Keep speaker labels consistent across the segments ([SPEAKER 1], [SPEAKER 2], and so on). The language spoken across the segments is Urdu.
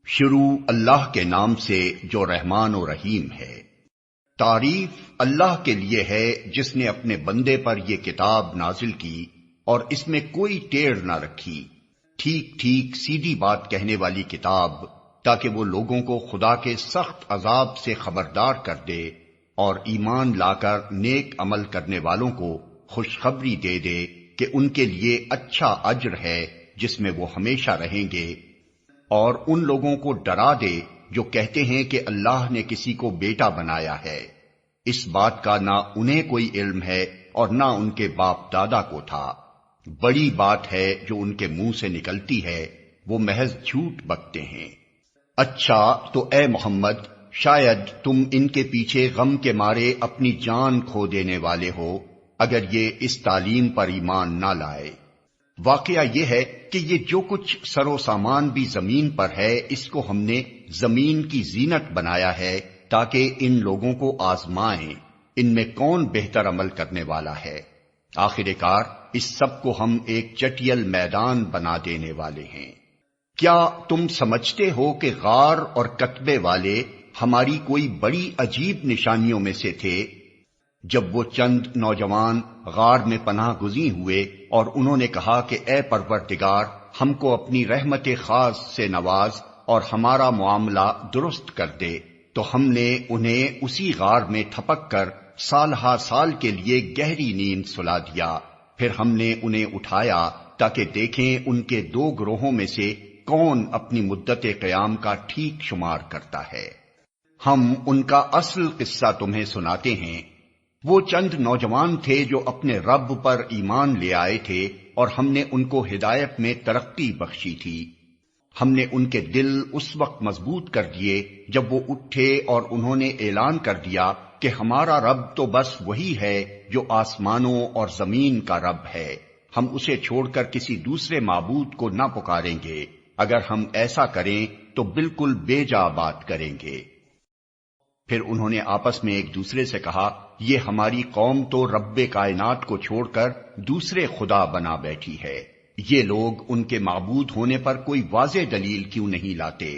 [SPEAKER 1] شروع اللہ کے نام سے جو رحمان و رحیم ہے۔ تعریف اللہ کے لیے ہے جس نے اپنے بندے پر یہ کتاب نازل کی اور اس میں کوئی ٹیڑھ نہ رکھی، ٹھیک ٹھیک سیدھی بات کہنے والی کتاب، تاکہ وہ لوگوں کو خدا کے سخت عذاب سے خبردار کر دے اور ایمان لا کر نیک عمل کرنے والوں کو خوشخبری دے دے کہ ان کے لیے اچھا اجر ہے جس میں وہ ہمیشہ رہیں گے، اور ان لوگوں کو ڈرا دے جو کہتے ہیں کہ اللہ نے کسی کو بیٹا بنایا ہے۔ اس بات کا نہ انہیں کوئی علم ہے اور نہ ان کے باپ دادا کو تھا۔ بڑی بات ہے جو ان کے منہ سے نکلتی ہے، وہ محض جھوٹ بکتے ہیں۔ اچھا تو اے محمد، شاید تم ان کے پیچھے غم کے مارے اپنی جان کھو دینے والے ہو اگر یہ اس تعلیم پر ایمان نہ لائے۔ واقعہ یہ ہے کہ یہ جو کچھ سر و سامان بھی زمین پر ہے، اس کو ہم نے زمین کی زینت بنایا ہے تاکہ ان لوگوں کو آزمائیں ان میں کون بہتر عمل کرنے والا ہے۔ آخر کار اس سب کو ہم ایک چٹیل میدان بنا دینے والے ہیں۔ کیا تم سمجھتے ہو کہ غار اور کتبے والے ہماری کوئی بڑی عجیب نشانیوں میں سے تھے؟ جب وہ چند نوجوان غار میں پناہ گزین ہوئے اور انہوں نے کہا کہ اے پروردگار، ہم کو اپنی رحمت خاص سے نواز اور ہمارا معاملہ درست کر دے، تو ہم نے انہیں اسی غار میں تھپک کر سالہ سال کے لیے گہری نیند سلا دیا۔ پھر ہم نے انہیں اٹھایا تاکہ دیکھیں ان کے دو گروہوں میں سے کون اپنی مدت قیام کا ٹھیک شمار کرتا ہے۔ ہم ان کا اصل قصہ تمہیں سناتے ہیں۔ وہ چند نوجوان تھے جو اپنے رب پر ایمان لے آئے تھے اور ہم نے ان کو ہدایت میں ترقی بخشی تھی۔ ہم نے ان کے دل اس وقت مضبوط کر دیے جب وہ اٹھے اور انہوں نے اعلان کر دیا کہ ہمارا رب تو بس وہی ہے جو آسمانوں اور زمین کا رب ہے، ہم اسے چھوڑ کر کسی دوسرے معبود کو نہ پکاریں گے، اگر ہم ایسا کریں تو بالکل بے جا بات کریں گے۔ پھر انہوں نے آپس میں ایک دوسرے سے کہا، یہ ہماری قوم تو رب کائنات کو چھوڑ کر دوسرے خدا بنا بیٹھی ہے، یہ لوگ ان کے معبود ہونے پر کوئی واضح دلیل کیوں نہیں لاتے؟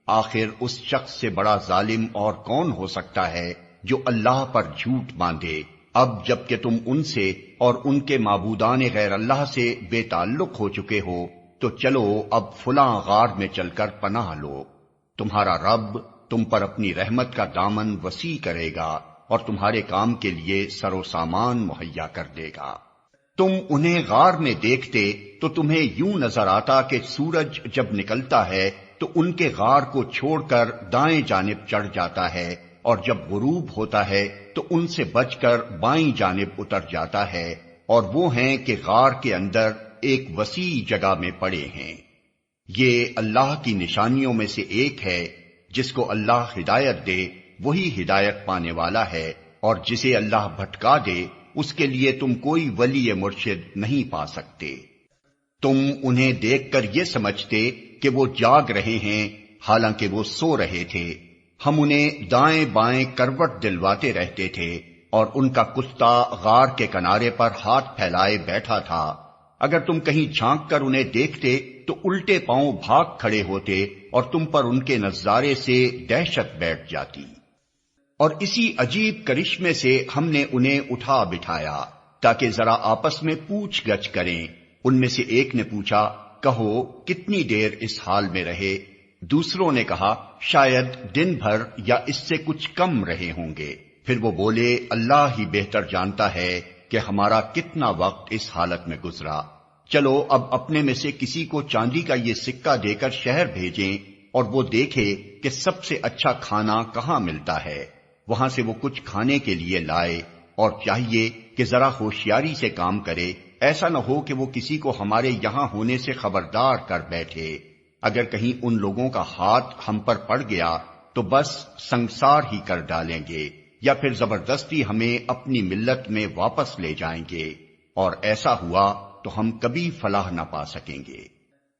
[SPEAKER 1] آخر اس شخص سے بڑا ظالم اور کون ہو سکتا ہے جو اللہ پر جھوٹ باندھے؟ اب جب کہ تم ان سے اور ان کے معبودان غیر اللہ سے بے تعلق ہو چکے ہو تو چلو اب فلاں غار میں چل کر پناہ لو، تمہارا رب تم پر اپنی رحمت کا دامن وسیع کرے گا اور تمہارے کام کے لیے سر و سامان مہیا کر دے گا۔ تم انہیں غار میں دیکھتے تو تمہیں یوں نظر آتا کہ سورج جب نکلتا ہے تو ان کے غار کو چھوڑ کر دائیں جانب چڑھ جاتا ہے، اور جب غروب ہوتا ہے تو ان سے بچ کر بائیں جانب اتر جاتا ہے، اور وہ ہیں کہ غار کے اندر ایک وسیع جگہ میں پڑے ہیں۔ یہ اللہ کی نشانیوں میں سے ایک ہے، جس کو اللہ ہدایت دے وہی ہدایت پانے والا ہے، اور جسے اللہ بھٹکا دے اس کے لیے تم کوئی ولی مرشد نہیں پا سکتے۔ تم انہیں دیکھ کر یہ سمجھتے کہ وہ جاگ رہے ہیں، حالانکہ وہ سو رہے تھے۔ ہم انہیں دائیں بائیں کروٹ دلواتے رہتے تھے، اور ان کا کتا غار کے کنارے پر ہاتھ پھیلائے بیٹھا تھا۔ اگر تم کہیں جھانک کر انہیں دیکھتے تو الٹے پاؤں بھاگ کھڑے ہوتے اور تم پر ان کے نظارے سے دہشت بیٹھ جاتی۔ اور اسی عجیب کرشمے سے ہم نے انہیں اٹھا بٹھایا تاکہ ذرا آپس میں پوچھ گچھ کریں۔ ان میں سے ایک نے پوچھا، کہو کتنی دیر اس حال میں رہے؟ دوسروں نے کہا، شاید دن بھر یا اس سے کچھ کم رہے ہوں گے۔ پھر وہ بولے، اللہ ہی بہتر جانتا ہے کہ ہمارا کتنا وقت اس حالت میں گزرا۔ چلو اب اپنے میں سے کسی کو چاندی کا یہ سکہ دے کر شہر بھیجیں اور وہ دیکھے کہ سب سے اچھا کھانا کہاں ملتا ہے، وہاں سے وہ کچھ کھانے کے لیے لائے، اور چاہیے کہ ذرا ہوشیاری سے کام کرے، ایسا نہ ہو کہ وہ کسی کو ہمارے یہاں ہونے سے خبردار کر بیٹھے۔ اگر کہیں ان لوگوں کا ہاتھ ہم پر پڑ گیا تو بس سنسار ہی کر ڈالیں گے، یا پھر زبردستی ہمیں اپنی ملت میں واپس لے جائیں گے، اور ایسا ہوا تو ہم کبھی فلاح نہ پا سکیں گے۔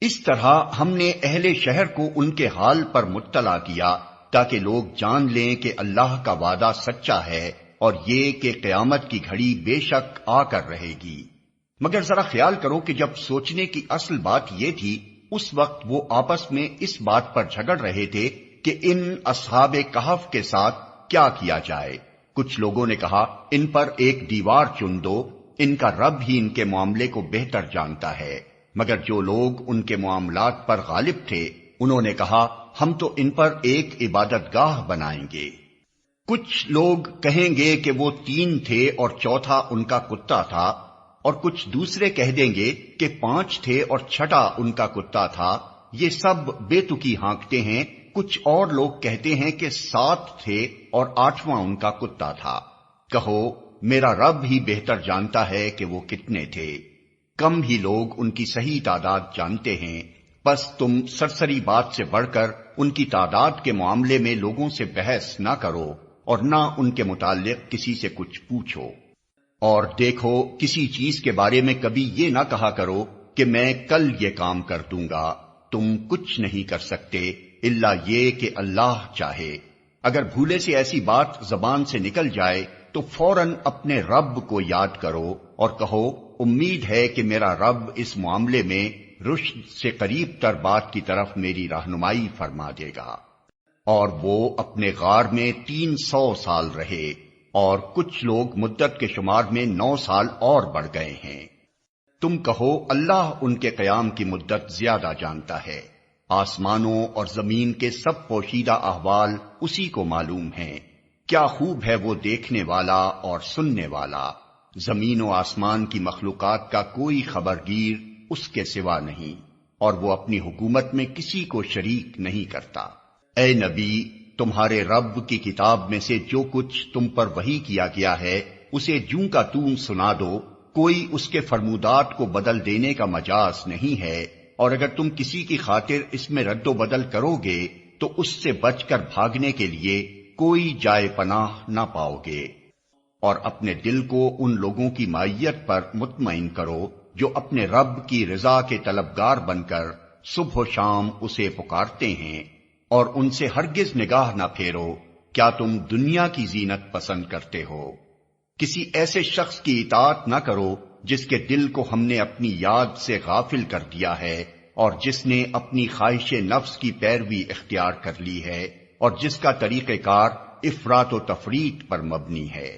[SPEAKER 1] اس طرح ہم نے اہل شہر کو ان کے حال پر مطلع کیا تاکہ لوگ جان لیں کہ اللہ کا وعدہ سچا ہے، اور یہ کہ قیامت کی گھڑی بے شک آ کر رہے گی۔ مگر ذرا خیال کرو کہ جب سوچنے کی اصل بات یہ تھی اس وقت وہ آپس میں اس بات پر جھگڑ رہے تھے کہ ان اصحاب کہف کے ساتھ کیا کیا جائے۔ کچھ لوگوں نے کہا ان پر ایک دیوار چن دو، ان کا رب ہی ان کے معاملے کو بہتر جانتا ہے۔ مگر جو لوگ ان کے معاملات پر غالب تھے انہوں نے کہا ہم تو ان پر ایک عبادت گاہ بنائیں گے۔ کچھ لوگ کہیں گے کہ وہ 3 تھے اور چوتھا ان کا کتا تھا، اور کچھ دوسرے کہہ دیں گے کہ 5 تھے اور چھٹا ان کا کتا تھا۔ یہ سب بے تکی ہانکتے ہیں۔ کچھ اور لوگ کہتے ہیں کہ 7 تھے اور 8واں ان کا کتا تھا۔ کہو میرا رب ہی بہتر جانتا ہے کہ وہ کتنے تھے۔ کم ہی لوگ ان کی صحیح تعداد جانتے ہیں، بس تم سرسری بات سے بڑھ کر ان کی تعداد کے معاملے میں لوگوں سے بحث نہ کرو اور نہ ان کے متعلق کسی سے کچھ پوچھو۔ اور دیکھو کسی چیز کے بارے میں کبھی یہ نہ کہا کرو کہ میں کل یہ کام کر دوں گا، تم کچھ نہیں کر سکتے الا یہ کہ اللہ چاہے۔ اگر بھولے سے ایسی بات زبان سے نکل جائے تو فوراً اپنے رب کو یاد کرو اور کہو امید ہے کہ میرا رب اس معاملے میں رشد سے قریب تر بات کی طرف میری رہنمائی فرما دے گا۔ اور وہ اپنے غار میں 300 سال رہے، اور کچھ لوگ مدت کے شمار میں 9 سال اور بڑھ گئے ہیں۔ تم کہو اللہ ان کے قیام کی مدت زیادہ جانتا ہے۔ آسمانوں اور زمین کے سب پوشیدہ احوال اسی کو معلوم ہیں۔ کیا خوب ہے وہ دیکھنے والا اور سننے والا۔ زمین و آسمان کی مخلوقات کا کوئی خبرگیر اس کے سوا نہیں، اور وہ اپنی حکومت میں کسی کو شریک نہیں کرتا۔ اے نبی، تمہارے رب کی کتاب میں سے جو کچھ تم پر وحی کیا گیا ہے اسے جوں کا توں سنا دو، کوئی اس کے فرمودات کو بدل دینے کا مجاز نہیں ہے، اور اگر تم کسی کی خاطر اس میں رد و بدل کرو گے تو اس سے بچ کر بھاگنے کے لیے کوئی جائے پناہ نہ پاؤ گے۔ اور اپنے دل کو ان لوگوں کی معیت پر مطمئن کرو جو اپنے رب کی رضا کے طلبگار بن کر صبح و شام اسے پکارتے ہیں، اور ان سے ہرگز نگاہ نہ پھیرو۔ کیا تم دنیا کی زینت پسند کرتے ہو؟ کسی ایسے شخص کی اطاعت نہ کرو جس کے دل کو ہم نے اپنی یاد سے غافل کر دیا ہے، اور جس نے اپنی خواہش نفس کی پیروی اختیار کر لی ہے، اور جس کا طریقہ کار افراط و تفریط پر مبنی ہے۔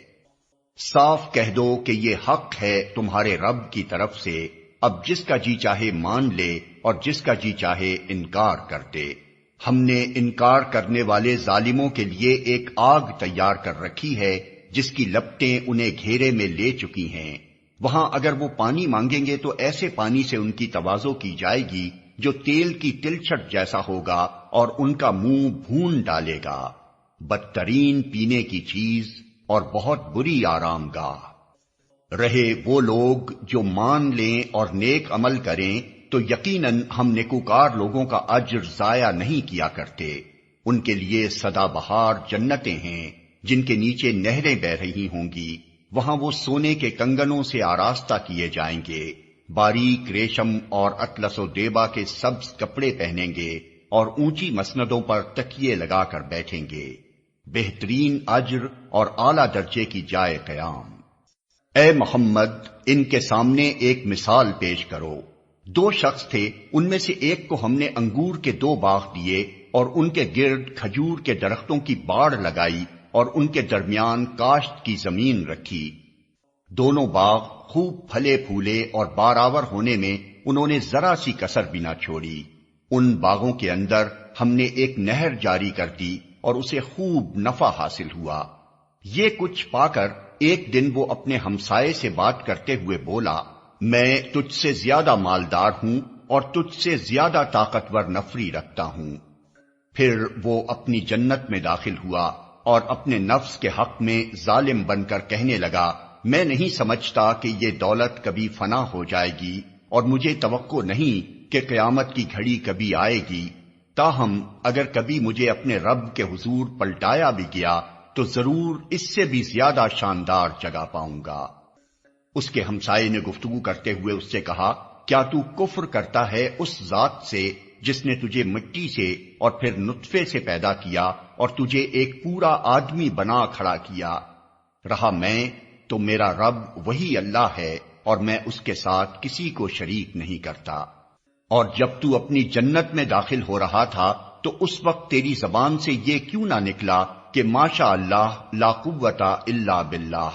[SPEAKER 1] صاف کہہ دو کہ یہ حق ہے تمہارے رب کی طرف سے، اب جس کا جی چاہے مان لے اور جس کا جی چاہے انکار کر دے۔ ہم نے انکار کرنے والے ظالموں کے لیے ایک آگ تیار کر رکھی ہے جس کی لپٹیں انہیں گھیرے میں لے چکی ہیں۔ وہاں اگر وہ پانی مانگیں گے تو ایسے پانی سے ان کی تواضع کی جائے گی جو تیل کی تلچھٹ جیسا ہوگا اور ان کا منہ بھون ڈالے گا۔ بدترین پینے کی چیز اور بہت بری آرام گاہ۔ رہے وہ لوگ جو مان لیں اور نیک عمل کریں تو یقیناً ہم نیکوکار لوگوں کا اجر ضائع نہیں کیا کرتے۔ ان کے لیے سدا بہار جنتیں ہیں جن کے نیچے نہریں بہ رہی ہوں گی، وہاں وہ سونے کے کنگنوں سے آراستہ کیے جائیں گے، باریک ریشم اور اطلس و دیبا کے سبز کپڑے پہنیں گے اور اونچی مسندوں پر تکیے لگا کر بیٹھیں گے۔ بہترین اجر اور اعلیٰ درجے کی جائے قیام۔ اے محمد، ان کے سامنے ایک مثال پیش کرو۔ 2 شخص تھے، ان میں سے ایک کو ہم نے انگور کے 2 باغ دیے اور ان کے گرد کھجور کے درختوں کی باڑ لگائی اور ان کے درمیان کاشت کی زمین رکھی۔ دونوں باغ خوب پھلے پھولے اور بارآور ہونے میں انہوں نے ذرا سی کسر بھی نہ چھوڑی۔ ان باغوں کے اندر ہم نے ایک نہر جاری کر دی اور اسے خوب نفع حاصل ہوا۔ یہ کچھ پا کر ایک دن وہ اپنے ہمسائے سے بات کرتے ہوئے بولا، میں تجھ سے زیادہ مالدار ہوں اور تجھ سے زیادہ طاقتور نفری رکھتا ہوں۔ پھر وہ اپنی جنت میں داخل ہوا اور اپنے نفس کے حق میں ظالم بن کر کہنے لگا، میں نہیں سمجھتا کہ یہ دولت کبھی فنا ہو جائے گی اور مجھے توقع نہیں کہ قیامت کی گھڑی کبھی آئے گی۔ تاہم اگر کبھی مجھے اپنے رب کے حضور پلٹایا بھی گیا تو ضرور اس سے بھی زیادہ شاندار جگہ پاؤں گا۔ اس کے ہمسائے نے گفتگو کرتے ہوئے اس سے کہا، کیا تو کفر کرتا ہے اس ذات سے جس نے تجھے مٹی سے اور پھر نطفے سے پیدا کیا اور تجھے ایک پورا آدمی بنا کھڑا کیا؟ رہا میں تو میرا رب وہی اللہ ہے اور میں اس کے ساتھ کسی کو شریک نہیں کرتا۔ اور جب تو اپنی جنت میں داخل ہو رہا تھا تو اس وقت تیری زبان سے یہ کیوں نہ نکلا کہ ماشاء اللہ لا قوت الا باللہ؟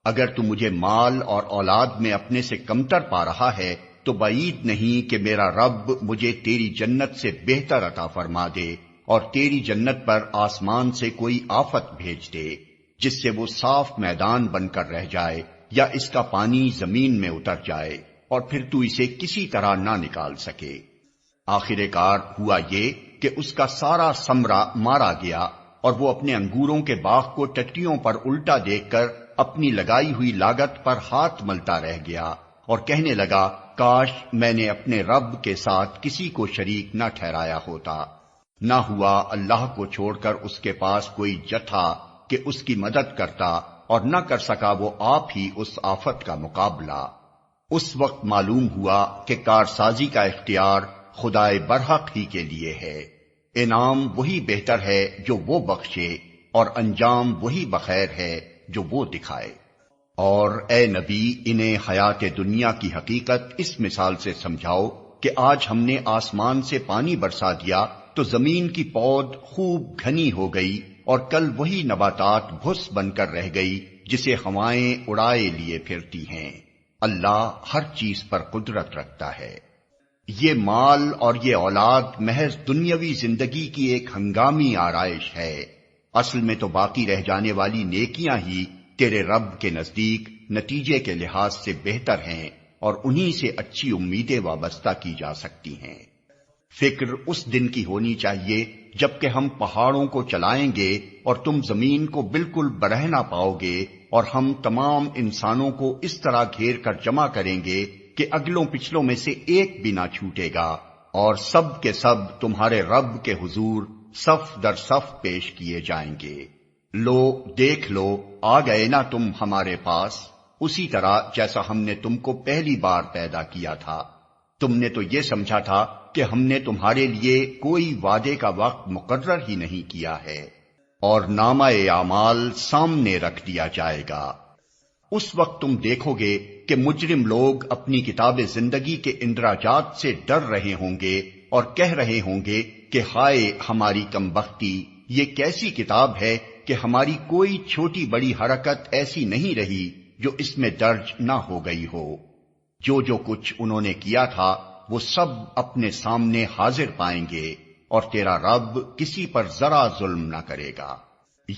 [SPEAKER 1] اگر تو مجھے مال اور اولاد میں اپنے سے کمتر پا رہا ہے تو بعید نہیں کہ میرا رب مجھے تیری جنت سے بہتر عطا فرما دے اور تیری جنت پر آسمان سے کوئی آفت بھیج دے جس سے وہ صاف میدان بن کر رہ جائے یا اس کا پانی زمین میں اتر جائے اور پھر تو اسے کسی طرح نہ نکال سکے۔ آخر کار ہوا یہ کہ اس کا سارا ثمرہ مارا گیا اور وہ اپنے انگوروں کے باغ کو ٹٹیوں پر الٹا دیکھ کر اپنی لگائی ہوئی لاگت پر ہاتھ ملتا رہ گیا اور کہنے لگا کاش میں نے اپنے رب کے ساتھ کسی کو شریک نہ ٹھہرایا ہوتا۔ نہ ہوا اللہ کو چھوڑ کر اس کے پاس کوئی جتھا کہ اس کی مدد کرتا اور نہ کر سکا وہ آپ ہی اس آفت کا مقابلہ۔ اس وقت معلوم ہوا کہ کارسازی کا اختیار خدائے برحق ہی کے لیے ہے، انعام وہی بہتر ہے جو وہ بخشے اور انجام وہی بخیر ہے جو وہ دکھائے۔ اور اے نبی انہیں حیات دنیا کی حقیقت اس مثال سے سمجھاؤ کہ آج ہم نے آسمان سے پانی برسا دیا تو زمین کی پود خوب گھنی ہو گئی اور کل وہی نباتات بھس بن کر رہ گئی جسے ہوائیں اڑائے لیے پھرتی ہیں۔ اللہ ہر چیز پر قدرت رکھتا ہے۔ یہ مال اور یہ اولاد محض دنیاوی زندگی کی ایک ہنگامی آرائش ہے، اصل میں تو باقی رہ جانے والی نیکیاں ہی تیرے رب کے نزدیک نتیجے کے لحاظ سے بہتر ہیں اور انہی سے اچھی امیدیں وابستہ کی جا سکتی ہیں۔ فکر اس دن کی ہونی چاہیے جبکہ ہم پہاڑوں کو چلائیں گے اور تم زمین کو بالکل برہنہ پاؤ گے اور ہم تمام انسانوں کو اس طرح گھیر کر جمع کریں گے کہ اگلوں پچھلوں میں سے ایک بھی نہ چھوٹے گا اور سب کے سب تمہارے رب کے حضور صف در صف پیش کیے جائیں گے۔ لو دیکھ لو آ گئے نا تم ہمارے پاس، اسی طرح جیسا ہم نے تم کو پہلی بار پیدا کیا تھا۔ تم نے تو یہ سمجھا تھا کہ ہم نے تمہارے لیے کوئی وعدے کا وقت مقرر ہی نہیں کیا ہے، اور نامہ اعمال سامنے رکھ دیا جائے گا۔ اس وقت تم دیکھو گے کہ مجرم لوگ اپنی کتاب زندگی کے اندراجات سے ڈر رہے ہوں گے اور کہہ رہے ہوں گے کہ ہائے ہماری کمبختی، یہ کیسی کتاب ہے کہ ہماری کوئی چھوٹی بڑی حرکت ایسی نہیں رہی جو اس میں درج نہ ہو گئی ہو۔ جو کچھ انہوں نے کیا تھا وہ سب اپنے سامنے حاضر پائیں گے اور تیرا رب کسی پر ذرا ظلم نہ کرے گا۔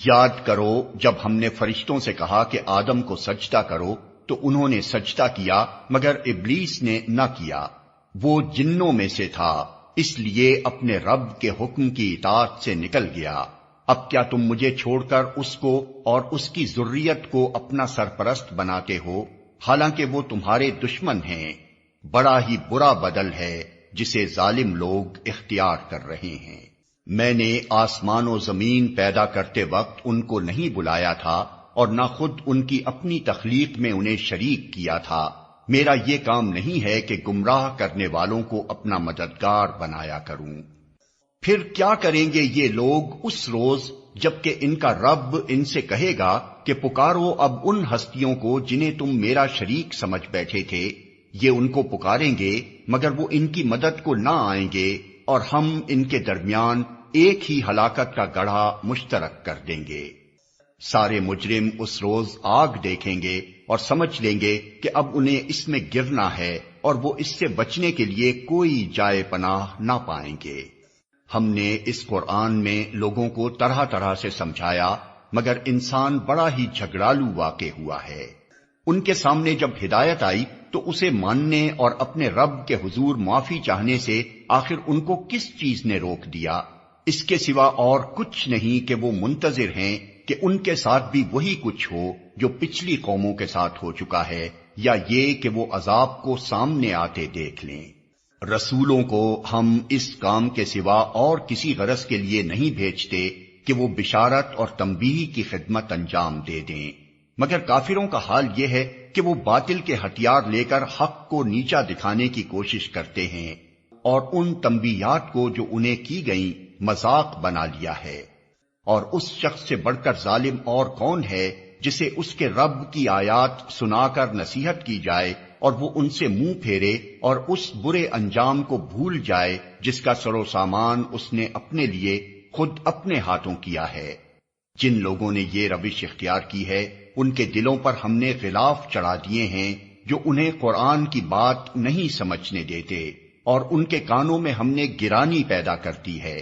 [SPEAKER 1] یاد کرو جب ہم نے فرشتوں سے کہا کہ آدم کو سجدہ کرو تو انہوں نے سجدہ کیا مگر ابلیس نے نہ کیا، وہ جنوں میں سے تھا، اس لیے اپنے رب کے حکم کی اطاعت سے نکل گیا۔ اب کیا تم مجھے چھوڑ کر اس کو اور اس کی ذریت کو اپنا سرپرست بناتے ہو، حالانکہ وہ تمہارے دشمن ہیں؟ بڑا ہی برا بدل ہے جسے ظالم لوگ اختیار کر رہے ہیں۔ میں نے آسمان و زمین پیدا کرتے وقت ان کو نہیں بلایا تھا اور نہ خود ان کی اپنی تخلیق میں انہیں شریک کیا تھا۔ میرا یہ کام نہیں ہے کہ گمراہ کرنے والوں کو اپنا مددگار بنایا کروں۔ پھر کیا کریں گے یہ لوگ اس روز جبکہ ان کا رب ان سے کہے گا کہ پکارو اب ان ہستیوں کو جنہیں تم میرا شریک سمجھ بیٹھے تھے۔ یہ ان کو پکاریں گے مگر وہ ان کی مدد کو نہ آئیں گے اور ہم ان کے درمیان ایک ہی ہلاکت کا گڑھا مشترک کر دیں گے۔ سارے مجرم اس روز آگ دیکھیں گے اور سمجھ لیں گے کہ اب انہیں اس میں گرنا ہے اور وہ اس سے بچنے کے لیے کوئی جائے پناہ نہ پائیں گے۔ ہم نے اس قرآن میں لوگوں کو طرح طرح سے سمجھایا مگر انسان بڑا ہی جھگڑالو واقع ہوا ہے۔ ان کے سامنے جب ہدایت آئی تو اسے ماننے اور اپنے رب کے حضور معافی چاہنے سے آخر ان کو کس چیز نے روک دیا؟ اس کے سوا اور کچھ نہیں کہ وہ منتظر ہیں کہ ان کے ساتھ بھی وہی کچھ ہو جو پچھلی قوموں کے ساتھ ہو چکا ہے، یا یہ کہ وہ عذاب کو سامنے آتے دیکھ لیں۔ رسولوں کو ہم اس کام کے سوا اور کسی غرض کے لیے نہیں بھیجتے کہ وہ بشارت اور تنبیہ کی خدمت انجام دے دیں، مگر کافروں کا حال یہ ہے کہ وہ باطل کے ہتھیار لے کر حق کو نیچا دکھانے کی کوشش کرتے ہیں اور ان تنبیہات کو جو انہیں کی گئیں مذاق بنا لیا ہے۔ اور اس شخص سے بڑھ کر ظالم اور کون ہے جسے اس کے رب کی آیات سنا کر نصیحت کی جائے اور وہ ان سے منہ پھیرے اور اس برے انجام کو بھول جائے جس کا سر و سامان اس نے اپنے لیے خود اپنے ہاتھوں کیا ہے۔ جن لوگوں نے یہ روش اختیار کی ہے ان کے دلوں پر ہم نے غلاف چڑھا دیے ہیں جو انہیں قرآن کی بات نہیں سمجھنے دیتے، اور ان کے کانوں میں ہم نے گرانی پیدا کر دی ہے۔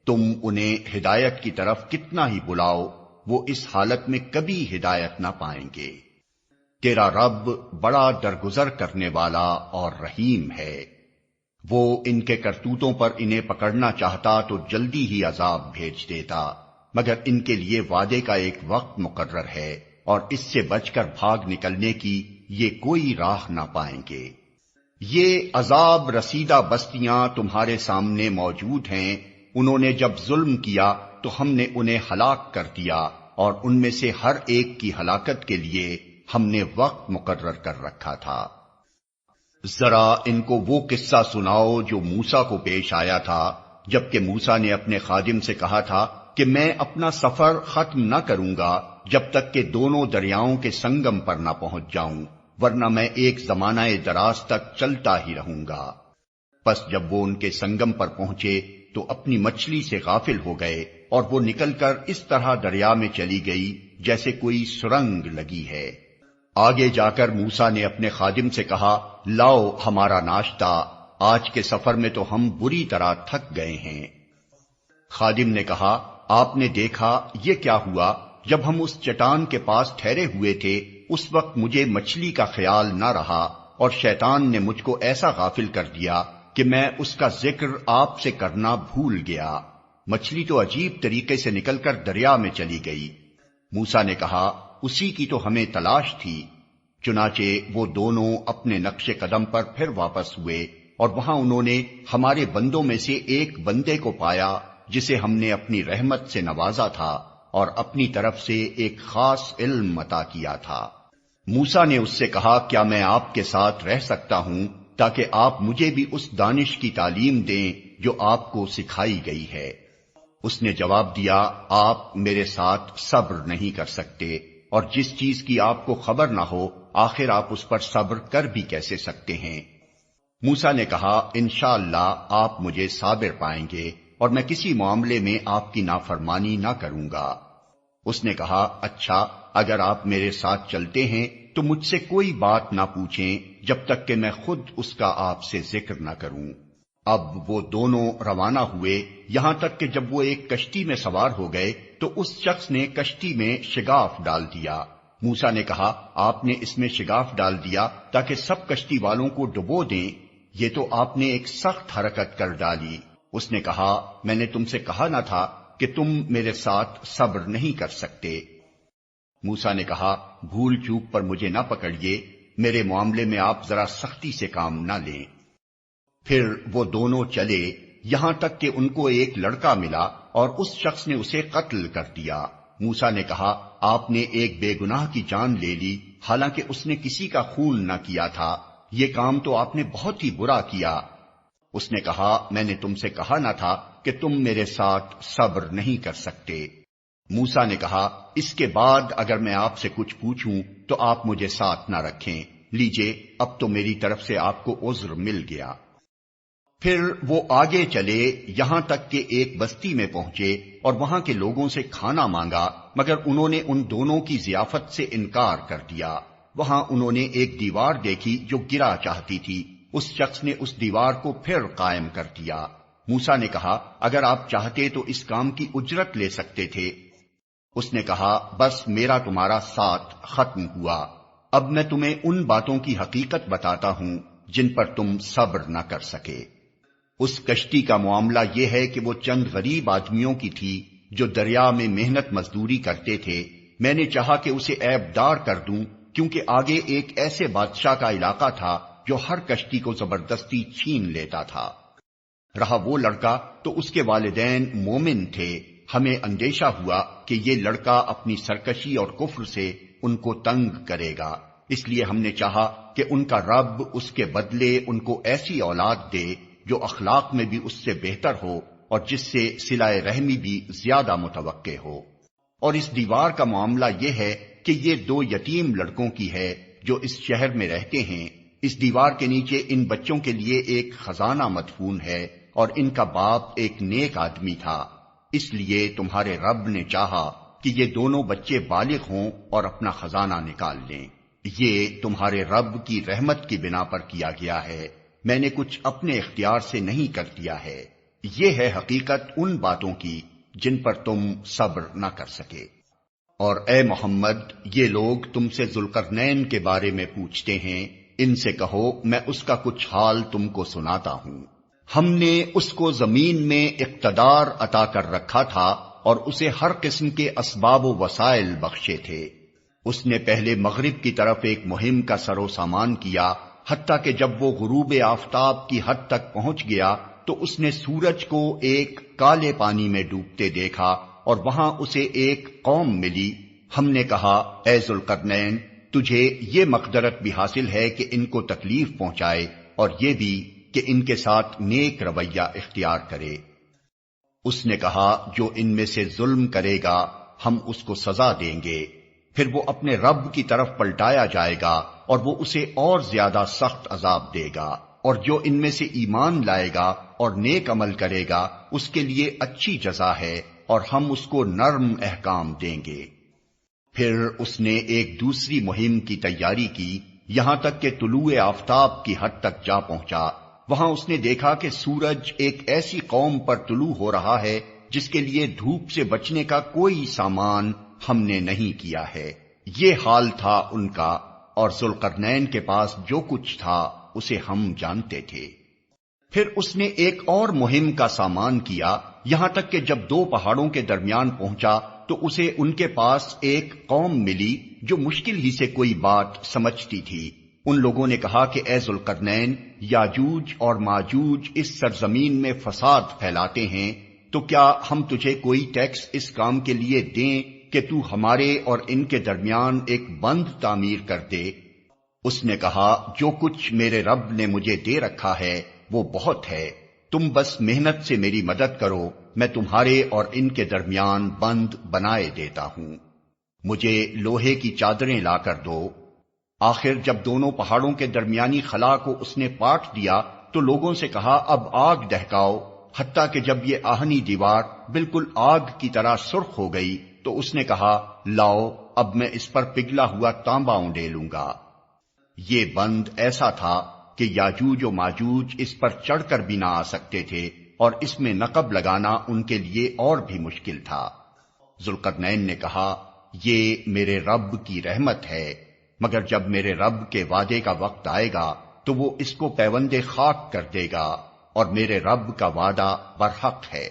[SPEAKER 1] تم انہیں ہدایت کی طرف کتنا ہی بلاؤ، وہ اس حالت میں کبھی ہدایت نہ پائیں گے۔ تیرا رب بڑا درگزر کرنے والا اور رحیم ہے۔ وہ ان کے کرتوتوں پر انہیں پکڑنا چاہتا تو جلدی ہی عذاب بھیج دیتا، مگر ان کے لیے وعدے کا ایک وقت مقرر ہے، اور اس سے بچ کر بھاگ نکلنے کی یہ کوئی راہ نہ پائیں گے۔ یہ عذاب رسیدہ بستیاں تمہارے سامنے موجود ہیں، انہوں نے جب ظلم کیا تو ہم نے انہیں ہلاک کر دیا، اور ان میں سے ہر ایک کی ہلاکت کے لیے ہم نے وقت مقرر کر رکھا تھا۔ ذرا ان کو وہ قصہ سناؤ جو موسیٰ کو پیش آیا تھا، جبکہ موسیٰ نے اپنے خادم سے کہا تھا کہ میں اپنا سفر ختم نہ کروں گا جب تک کہ دونوں دریاؤں کے سنگم پر نہ پہنچ جاؤں، ورنہ میں ایک زمانہ دراز تک چلتا ہی رہوں گا۔ پس جب وہ ان کے سنگم پر پہنچے تو اپنی مچھلی سے غافل ہو گئے، اور وہ نکل کر اس طرح دریا میں چلی گئی جیسے کوئی سرنگ لگی ہے۔ آگے جا کر موسیٰ نے اپنے خادم سے کہا، لاؤ ہمارا ناشتہ، آج کے سفر میں تو ہم بری طرح تھک گئے ہیں۔ خادم نے کہا، آپ نے دیکھا یہ کیا ہوا؟ جب ہم اس چٹان کے پاس ٹھہرے ہوئے تھے اس وقت مجھے مچھلی کا خیال نہ رہا، اور شیطان نے مجھ کو ایسا غافل کر دیا کہ میں اس کا ذکر آپ سے کرنا بھول گیا۔ مچھلی تو عجیب طریقے سے نکل کر دریا میں چلی گئی۔ موسیٰ نے کہا، اسی کی تو ہمیں تلاش تھی۔ چنانچہ وہ دونوں اپنے نقش قدم پر پھر واپس ہوئے، اور وہاں انہوں نے ہمارے بندوں میں سے ایک بندے کو پایا جسے ہم نے اپنی رحمت سے نوازا تھا اور اپنی طرف سے ایک خاص علم عطا کیا تھا۔ موسیٰ نے اس سے کہا، کیا میں آپ کے ساتھ رہ سکتا ہوں تاکہ آپ مجھے بھی اس دانش کی تعلیم دیں جو آپ کو سکھائی گئی ہے؟ اس نے جواب دیا، آپ میرے ساتھ صبر نہیں کر سکتے، اور جس چیز کی آپ کو خبر نہ ہو آخر آپ اس پر صبر کر بھی کیسے سکتے ہیں؟ موسیٰ نے کہا، انشاءاللہ آپ مجھے صابر پائیں گے، اور میں کسی معاملے میں آپ کی نافرمانی نہ کروں گا۔ اس نے کہا، اچھا اگر آپ میرے ساتھ چلتے ہیں تو مجھ سے کوئی بات نہ پوچھیں جب تک کہ میں خود اس کا آپ سے ذکر نہ کروں۔ اب وہ دونوں روانہ ہوئے، یہاں تک کہ جب وہ ایک کشتی میں سوار ہو گئے تو اس شخص نے کشتی میں شگاف ڈال دیا۔ موسیٰ نے کہا، آپ نے اس میں شگاف ڈال دیا تاکہ سب کشتی والوں کو ڈبو دیں، یہ تو آپ نے ایک سخت حرکت کر ڈالی۔ اس نے کہا، میں نے تم سے کہا نہ تھا کہ تم میرے ساتھ صبر نہیں کر سکتے؟ موسیٰ نے کہا، بھول چوک پر مجھے نہ پکڑیے، میرے معاملے میں آپ ذرا سختی سے کام نہ لیں۔ پھر وہ دونوں چلے یہاں تک کہ ان کو ایک لڑکا ملا اور اس شخص نے اسے قتل کر دیا۔ موسیٰ نے کہا، آپ نے ایک بے گناہ کی جان لے لی، حالانکہ اس نے کسی کا خون نہ کیا تھا، یہ کام تو آپ نے بہت ہی برا کیا۔ اس نے کہا، میں نے تم سے کہا نہ تھا کہ تم میرے ساتھ صبر نہیں کر سکتے؟ موسیٰ نے کہا، اس کے بعد اگر میں آپ سے کچھ پوچھوں تو آپ مجھے ساتھ نہ رکھیں، لیجئے اب تو میری طرف سے آپ کو عذر مل گیا۔ پھر وہ آگے چلے یہاں تک کہ ایک بستی میں پہنچے اور وہاں کے لوگوں سے کھانا مانگا، مگر انہوں نے ان دونوں کی ضیافت سے انکار کر دیا۔ وہاں انہوں نے ایک دیوار دیکھی جو گرا چاہتی تھی، اس شخص نے اس دیوار کو پھر قائم کر دیا۔ موسیٰ نے کہا، اگر آپ چاہتے تو اس کام کی اجرت لے سکتے تھے۔ اس نے کہا، بس میرا تمہارا ساتھ ختم ہوا، اب میں تمہیں ان باتوں کی حقیقت بتاتا ہوں جن پر تم صبر نہ کر سکے۔ اس کشتی کا معاملہ یہ ہے کہ وہ چند غریب آدمیوں کی تھی جو دریا میں محنت مزدوری کرتے تھے۔ میں نے چاہا کہ اسے عیب دار کر دوں، کیونکہ آگے ایک ایسے بادشاہ کا علاقہ تھا جو ہر کشتی کو زبردستی چھین لیتا تھا۔ رہا وہ لڑکا تو اس کے والدین مومن تھے، ہمیں اندیشہ ہوا کہ یہ لڑکا اپنی سرکشی اور کفر سے ان کو تنگ کرے گا، اس لیے ہم نے چاہا کہ ان کا رب اس کے بدلے ان کو ایسی اولاد دے جو اخلاق میں بھی اس سے بہتر ہو اور جس سے صلہ رحمی بھی زیادہ متوقع ہو۔ اور اس دیوار کا معاملہ یہ ہے کہ یہ دو یتیم لڑکوں کی ہے جو اس شہر میں رہتے ہیں، اس دیوار کے نیچے ان بچوں کے لیے ایک خزانہ مدفون ہے اور ان کا باپ ایک نیک آدمی تھا، اس لیے تمہارے رب نے چاہا کہ یہ دونوں بچے بالغ ہوں اور اپنا خزانہ نکال لیں۔ یہ تمہارے رب کی رحمت کی بنا پر کیا گیا ہے، میں نے کچھ اپنے اختیار سے نہیں کر دیا ہے۔ یہ ہے حقیقت ان باتوں کی جن پر تم صبر نہ کر سکے۔ اور اے محمد، یہ لوگ تم سے ذوالقرنین کے بارے میں پوچھتے ہیں، ان سے کہو میں اس کا کچھ حال تم کو سناتا ہوں۔ ہم نے اس کو زمین میں اقتدار عطا کر رکھا تھا اور اسے ہر قسم کے اسباب و وسائل بخشے تھے۔ اس نے پہلے مغرب کی طرف ایک مہم کا سر و سامان کیا، حتیٰ کہ جب وہ غروب آفتاب کی حد تک پہنچ گیا تو اس نے سورج کو ایک کالے پانی میں ڈوبتے دیکھا اور وہاں اسے ایک قوم ملی۔ ہم نے کہا اے ذوالقرنین، تجھے یہ مقدرت بھی حاصل ہے کہ ان کو تکلیف پہنچائے اور یہ بھی کہ ان کے ساتھ نیک رویہ اختیار کرے۔ اس نے کہا جو ان میں سے ظلم کرے گا ہم اس کو سزا دیں گے، پھر وہ اپنے رب کی طرف پلٹایا جائے گا اور وہ اسے اور زیادہ سخت عذاب دے گا، اور جو ان میں سے ایمان لائے گا اور نیک عمل کرے گا اس کے لیے اچھی جزا ہے اور ہم اس کو نرم احکام دیں گے۔ پھر اس نے ایک دوسری مہم کی تیاری کی، یہاں تک کہ طلوع آفتاب کی حد تک جا پہنچا۔ وہاں اس نے دیکھا کہ سورج ایک ایسی قوم پر طلوع ہو رہا ہے جس کے لیے دھوپ سے بچنے کا کوئی سامان ہم نے نہیں کیا ہے۔ یہ حال تھا ان کا، اور ذوالقرنین کے پاس جو کچھ تھا اسے ہم جانتے تھے۔ پھر اس نے ایک اور مہم کا سامان کیا، یہاں تک کہ جب دو پہاڑوں کے درمیان پہنچا تو اسے ان کے پاس ایک قوم ملی جو مشکل ہی سے کوئی بات سمجھتی تھی۔ ان لوگوں نے کہا کہ اے ذوالقرنین، یاجوج اور ماجوج اس سرزمین میں فساد پھیلاتے ہیں، تو کیا ہم تجھے کوئی ٹیکس اس کام کے لیے دیں کہ تو ہمارے اور ان کے درمیان ایک بند تعمیر کر دے؟ اس نے کہا جو کچھ میرے رب نے مجھے دے رکھا ہے وہ بہت ہے، تم بس محنت سے میری مدد کرو، میں تمہارے اور ان کے درمیان بند بنائے دیتا ہوں۔ مجھے لوہے کی چادریں لا کر دو۔ آخر جب دونوں پہاڑوں کے درمیانی خلا کو اس نے پاٹ دیا تو لوگوں سے کہا اب آگ دہکاؤ، حتیٰ کہ جب یہ آہنی دیوار بالکل آگ کی طرح سرخ ہو گئی تو اس نے کہا لاؤ اب میں اس پر پگھلا ہوا تانبا اونڈیلوں گا۔ یہ بند ایسا تھا کہ یاجوج و ماجوج اس پر چڑھ کر بھی نہ آ سکتے تھے اور اس میں نقب لگانا ان کے لیے اور بھی مشکل تھا۔ ذوالقرنین نے کہا یہ میرے رب کی رحمت ہے، مگر جب میرے رب کے وعدے کا وقت آئے گا تو وہ اس کو پیوند خاک کر دے گا، اور میرے رب کا وعدہ برحق ہے۔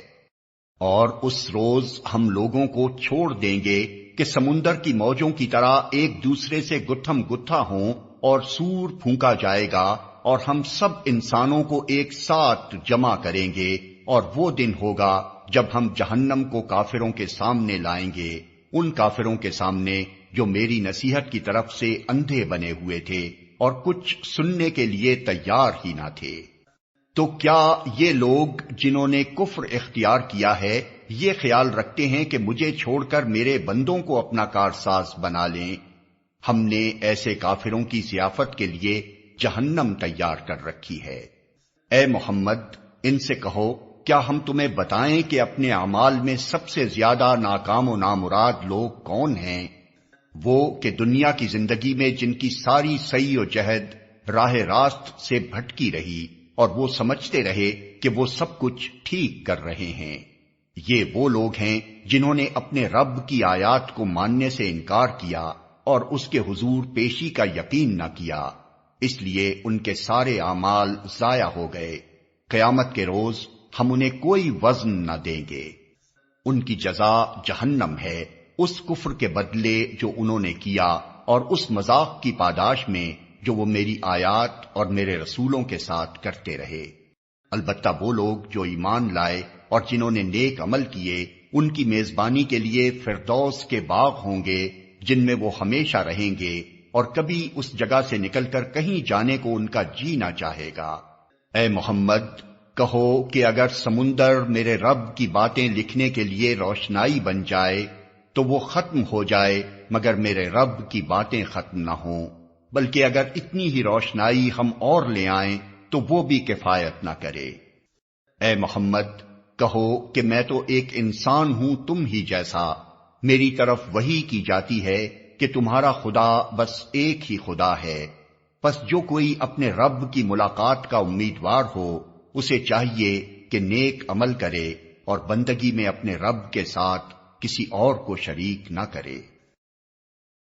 [SPEAKER 1] اور اس روز ہم لوگوں کو چھوڑ دیں گے کہ سمندر کی موجوں کی طرح ایک دوسرے سے گتھم گتھا ہوں، اور سور پھونکا جائے گا اور ہم سب انسانوں کو ایک ساتھ جمع کریں گے، اور وہ دن ہوگا جب ہم جہنم کو کافروں کے سامنے لائیں گے، ان کافروں کے سامنے جو میری نصیحت کی طرف سے اندھے بنے ہوئے تھے اور کچھ سننے کے لیے تیار ہی نہ تھے۔ تو کیا یہ لوگ جنہوں نے کفر اختیار کیا ہے یہ خیال رکھتے ہیں کہ مجھے چھوڑ کر میرے بندوں کو اپنا کارساز بنا لیں؟ ہم نے ایسے کافروں کی ضیافت کے لیے جہنم تیار کر رکھی ہے۔ اے محمد، ان سے کہو کیا ہم تمہیں بتائیں کہ اپنے اعمال میں سب سے زیادہ ناکام و نامراد لوگ کون ہیں؟ وہ کہ دنیا کی زندگی میں جن کی ساری سعی و جہد راہ راست سے بھٹکی رہی اور وہ سمجھتے رہے کہ وہ سب کچھ ٹھیک کر رہے ہیں۔ یہ وہ لوگ ہیں جنہوں نے اپنے رب کی آیات کو ماننے سے انکار کیا اور اس کے حضور پیشی کا یقین نہ کیا، اس لیے ان کے سارے اعمال ضائع ہو گئے۔ قیامت کے روز ہم انہیں کوئی وزن نہ دیں گے۔ ان کی جزا جہنم ہے، اس کفر کے بدلے جو انہوں نے کیا اور اس مذاق کی پاداش میں جو وہ میری آیات اور میرے رسولوں کے ساتھ کرتے رہے۔ البتہ وہ لوگ جو ایمان لائے اور جنہوں نے نیک عمل کیے، ان کی میزبانی کے لیے فردوس کے باغ ہوں گے جن میں وہ ہمیشہ رہیں گے، اور کبھی اس جگہ سے نکل کر کہیں جانے کو ان کا جی نہ چاہے گا۔ اے محمد، کہو کہ اگر سمندر میرے رب کی باتیں لکھنے کے لیے روشنائی بن جائے تو وہ ختم ہو جائے، مگر میرے رب کی باتیں ختم نہ ہوں۔ بلکہ اگر اتنی ہی روشنائی ہم اور لے آئیں تو وہ بھی کفایت نہ کرے۔ اے محمد کہو کہ میں تو ایک انسان ہوں تم ہی جیسا، میری طرف وحی کی جاتی ہے کہ تمہارا خدا بس ایک ہی خدا ہے۔ پس جو کوئی اپنے رب کی ملاقات کا امیدوار ہو اسے چاہیے کہ نیک عمل کرے اور بندگی میں اپنے رب کے ساتھ کسی اور کو شریک نہ کرے۔